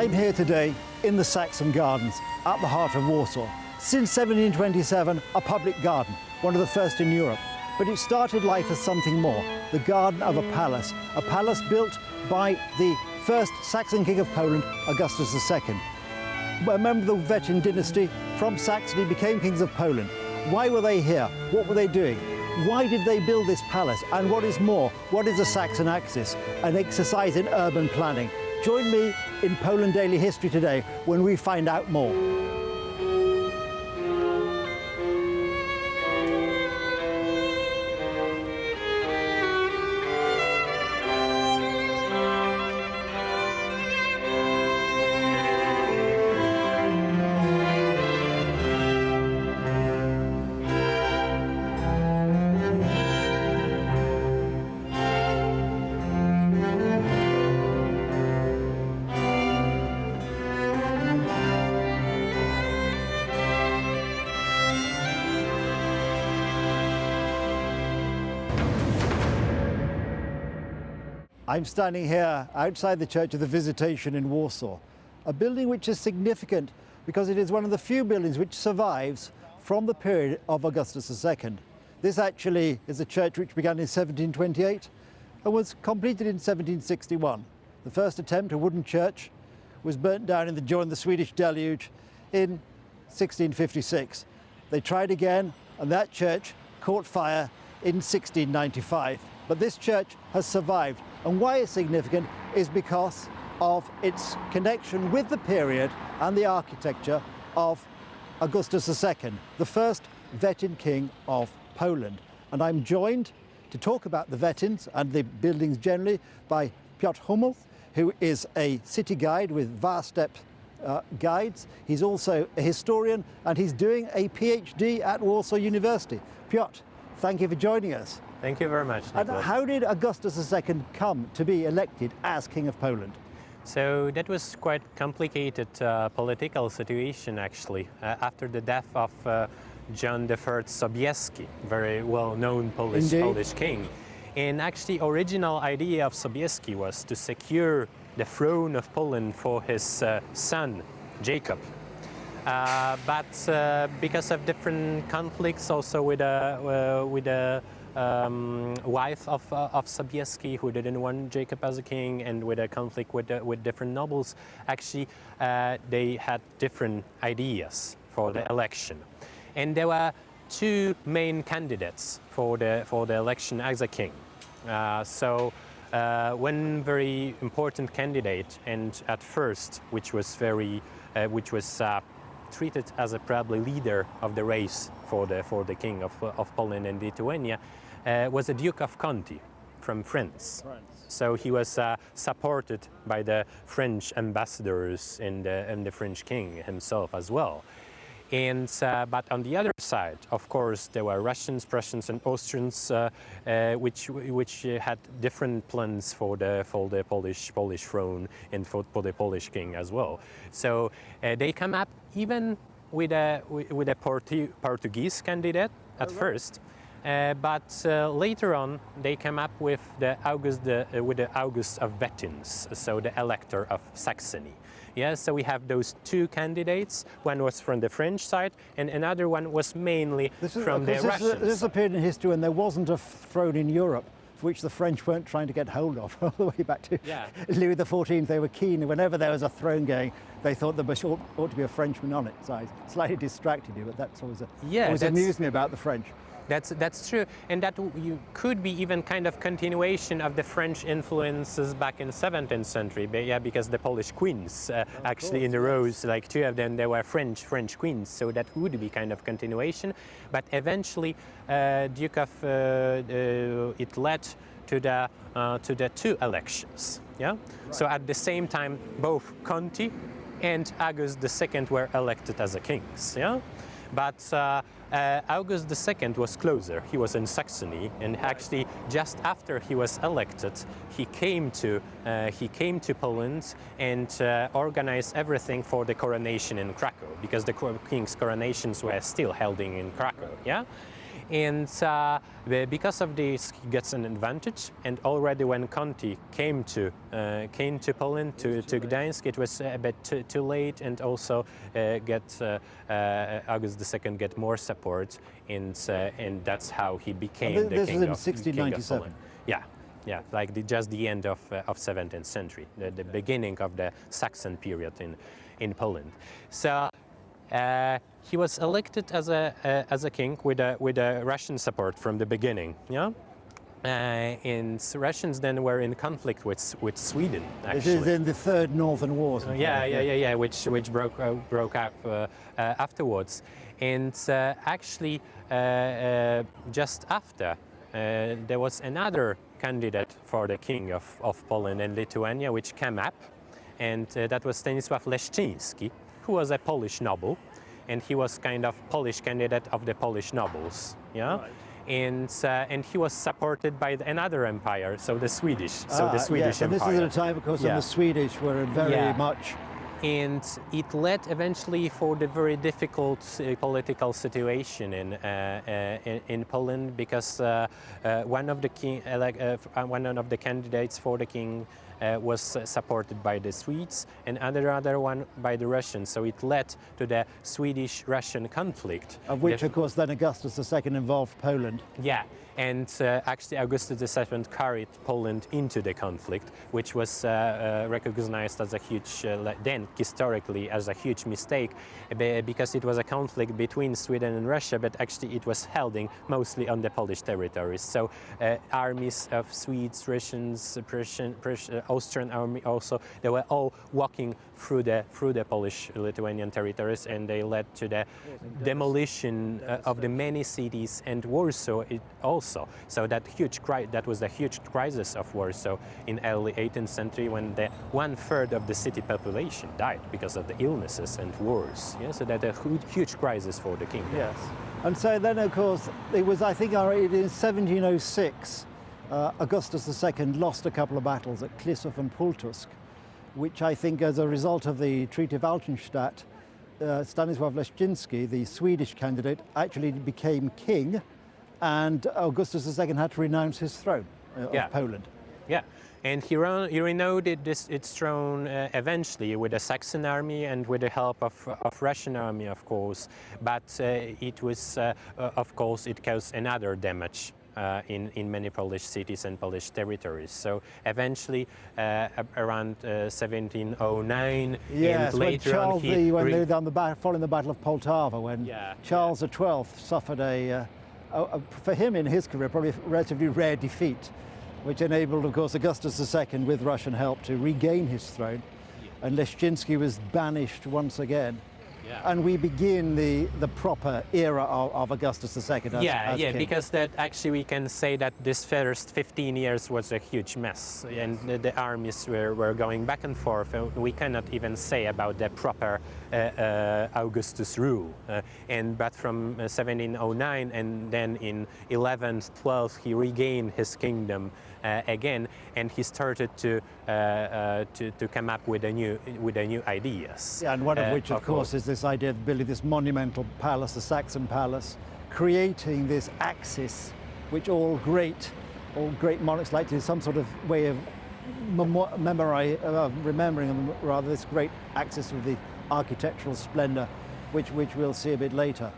I'm here today in the Saxon Gardens at the heart of Warsaw. Since 1727, a public garden, one of the first in Europe. But it started life as something more, the garden of a palace built by the first Saxon King of Poland, Augustus II. A member of the Wettin dynasty from Saxony became kings of Poland. Why were they here? What were they doing? Why did they build this palace? And what is more, what is the Saxon axis? An exercise in urban planning. Join me in Poland Daily History today when we find out more. I'm standing here outside the Church of the Visitation in Warsaw, a building which is significant because it is one of the few buildings which survives from the period of Augustus II. This actually is a church which began in 1728 and was completed in 1761. The first attempt, a wooden church, was burnt down during the Swedish deluge in 1656. They tried again, and that church caught fire in 1695. But this church has survived, and why it's significant is because of its connection with the period and the architecture of Augustus II, the first Wettin king of Poland. And I'm joined to talk about the Wettins and the buildings generally by Piotr Hummel, who is a city guide with vast step guides. He's also a historian, and he's doing a PhD at Warsaw University. Piotr, thank you for joining us. Thank you very much, Nicholas. And how did Augustus II come to be elected as King of Poland? So that was quite complicated political situation, actually. After the death of John III Sobieski, very well-known Polish king. And actually, original idea of Sobieski was to secure the throne of Poland for his son, Jacob. But because of different conflicts also with a wife of Sobieski, who didn't want Jacob as a king, and with a conflict with different nobles, actually they had different ideas for the election. And there were two main candidates for the election as a king. One very important candidate, and at first, which was treated as a probably leader of the race for the king of Poland and Lithuania, was the Duke of Conti from France. So he was supported by the French ambassadors and the French king himself as well. And but on the other side, of course, there were Russians, Prussians, and Austrians, which had different plans for the Polish throne and for the Polish king as well. So they come up even with a Portuguese candidate at first, but later on they come up with the August of Wettins, so the Elector of Saxony. Yeah, so we have those two candidates. One was from the French side, and another one was mainly from the Russian side. This is a period in history when there wasn't a throne in Europe, which the French weren't trying to get hold of, all the way back to Louis XIV. They were keen, whenever there was a throne going, they thought there ought to be a Frenchman on it. So I slightly distracted you, but that's always amused me about the French. That's true, and that could be even kind of continuation of the French influences back in 17th century. But yeah, because the Polish queens actually in the rows, like two of them, they were French queens, so that would be kind of continuation. But eventually, Duke of it led to the two elections. Yeah, right. So at the same time, both Conti and August II were elected as kings. Yeah. But August II was closer. He was in Saxony, and actually just after he was elected, he came to Poland and organized everything for the coronation in Krakow, because the king's coronations were still held in Krakow. Yeah. And because of this, he gets an advantage. And already when Conti came to Poland, to Gdańsk, it was a bit too late, and also August II get more support, and that's how he became the king of 1697. Yeah, like just the end of 17th century, the beginning of the Saxon period in Poland. So he was elected as a king with a Russian support from the beginning. Yeah. And Russians then were in conflict with Sweden. Actually, this is in the Third Northern Wars. Which broke up afterwards. And actually, just after, there was another candidate for the king of Poland and Lithuania, which came up, and that was Stanisław Leszczyński, who was a Polish noble, and he was kind of Polish candidate of the Polish nobles. Yeah. Right. And he was supported by another empire, so the Swedish. Yes, and Empire. this is at a time, of course, when the Swedish were very much. And it led eventually for the very difficult political situation in Poland, because one of the candidates for the king was supported by the Swedes, and other one by the Russians. So it led to the Swedish-Russian conflict. Of which, of course, then Augustus II involved Poland. Yeah, and actually Augustus II carried Poland into the conflict, which was recognized as a huge, then historically, as a huge mistake, because it was a conflict between Sweden and Russia, but actually it was holding mostly on the Polish territories. So armies of Swedes, Russians, Austrian army also, they were all walking through the Polish-Lithuanian territories, and they led to the demolition of the many cities, and Warsaw also. So that was the huge crisis of Warsaw in early 18th century, when the 1/3 of the city population died because of the illnesses and wars. Yeah, so that a huge crisis for the kingdom. Yes, and so then, of course, it was, I think, in 1706. Augustus II lost a couple of battles at Klisów and Pultusk, which I think, as a result of the Treaty of Altenstadt, Stanisław Leszczyński, the Swedish candidate, actually became king, and Augustus II had to renounce his throne of Poland. Yeah, and he renewed its throne eventually with a Saxon army and with the help of Russian army, of course. But it was, of course, it caused another damage in many Polish cities and Polish territories. So eventually, around 1709, yes, and later when Charles on, they were following the Battle of Poltava, when Charles XII suffered for him in his career, probably a relatively rare defeat, which enabled, of course, Augustus II, with Russian help, to regain his throne, and Leszczyński was banished once again. And we begin the proper era of Augustus II as king. Because that actually we can say that this first 15 years was a huge mess, and the armies were going back and forth. We cannot even say about the proper Augustus rule. But from 1709, and then in 1112 he regained his kingdom again, and he started to come up with a new ideas. Yeah, and one of which, of course, is this idea of building this monumental palace, the Saxon palace, creating this axis, which all great monarchs like to do, some sort of way of remembering rather this great axis with the architectural splendor, which we'll see a bit later.